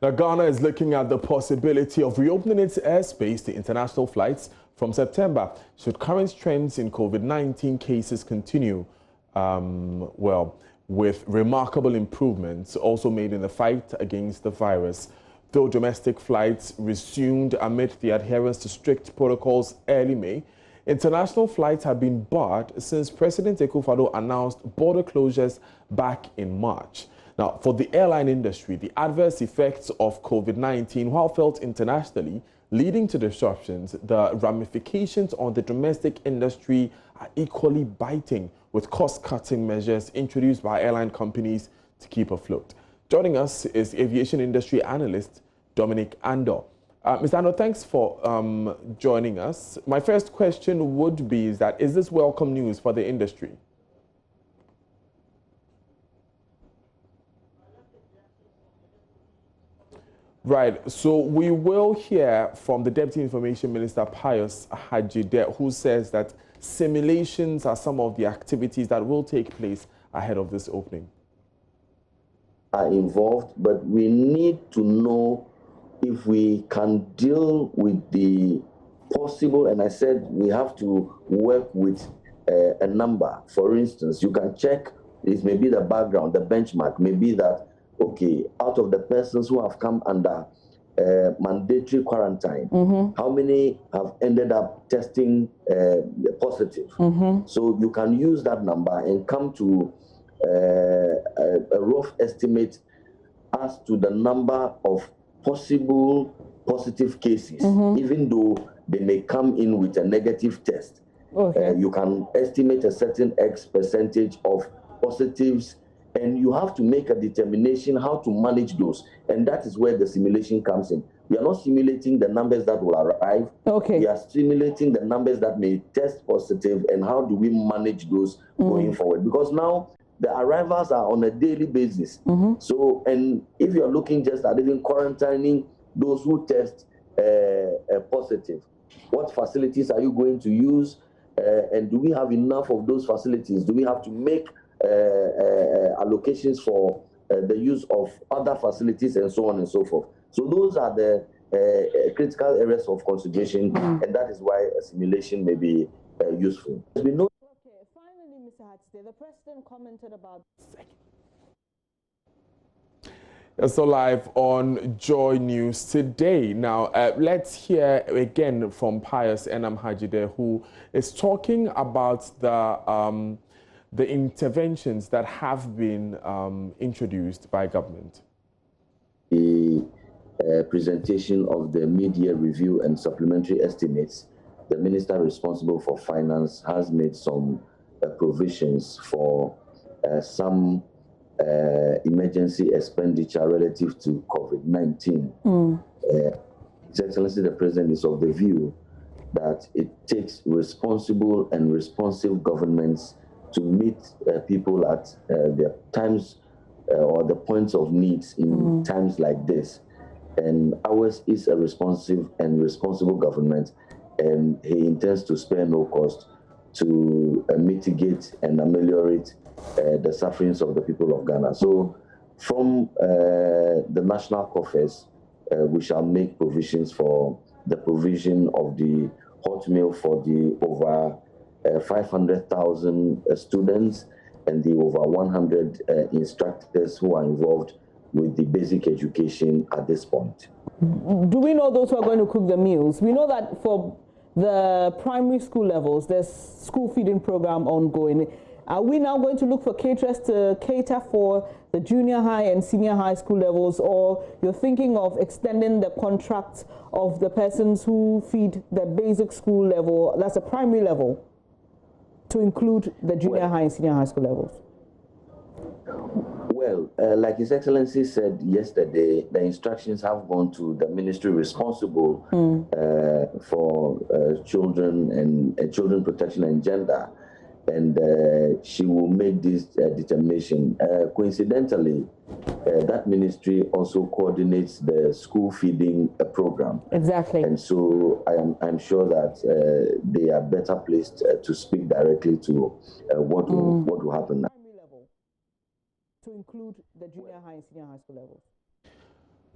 Now, Ghana is looking at the possibility of reopening its airspace to international flights from September should current trends in COVID-19 cases continue. With remarkable improvements also made in the fight against the virus. Though domestic flights resumed amid the adherence to strict protocols early May, international flights have been barred since President Akufo-Addo announced border closures back in March. Now, for the airline industry, the adverse effects of COVID-19, while felt internationally, leading to disruptions, the ramifications on the domestic industry are equally biting, with cost-cutting measures introduced by airline companies to keep afloat. Joining us is aviation industry analyst Dominic Andor. Mr. Andor, thanks for joining us. My first question would be is this welcome news for the industry? Right, so we will hear from the Deputy Information Minister, Pius Hajide, who says that simulations are some of the activities that will take place ahead of this opening. Are involved, but we need to know if we can deal with the possible, and I said we have to work with a number. For instance, you can check, it may be the background, the benchmark, maybe that, okay, out of the persons who have come under mandatory quarantine, how many have ended up testing positive? So you can use that number and come to a rough estimate as to the number of possible positive cases, even though they may come in with a negative test. You can estimate a certain X percentage of positives, and you have to make a determination how to manage those. And that is where the simulation comes in. We are not simulating the numbers that will arrive. We are simulating the numbers that may test positive, and how do we manage those going forward? Because now the arrivals are on a daily basis. So, and if you're looking just at even quarantining those who test positive, what facilities are you going to use? And do we have enough of those facilities? Do we have to make allocations for the use of other facilities and so on and so forth? So those are the critical areas of consideration, and that is why a simulation may be useful. We know. Okay, finally, Mr. Hajide, the president commented about. So live on JoyNews today. Now, let's hear again from Pius Hajide, who is talking about the interventions that have been introduced by government. The presentation of the mid-year review and supplementary estimates, the minister responsible for finance has made some provisions for some emergency expenditure relative to COVID-19. His Excellency the President is of the view that it takes responsible and responsive governments to meet people at their times or the points of needs in times like this. And ours is a responsive and responsible government, and he intends to spare no cost to mitigate and ameliorate the sufferings of the people of Ghana. So from the national coffers, we shall make provisions for the provision of the hot meal for the over 500,000 students and the over 100 instructors who are involved with the basic education at this point. Do we know those who are going to cook the meals? We know that for the primary school levels, there's school feeding program ongoing. Are we now going to look for caterers to cater for the junior high and senior high school levels, or you're thinking of extending the contract of the persons who feed the basic school level, that's a primary level, to include the junior high and senior high school levels? Well, like His Excellency said yesterday, the instructions have gone to the ministry responsible for children and children protection and gender, and she will make this determination. Coincidentally, that ministry also coordinates the school feeding program. Exactly. And so I'm sure that they are better placed to speak directly to what will happen now. To include the junior high and senior high school levels.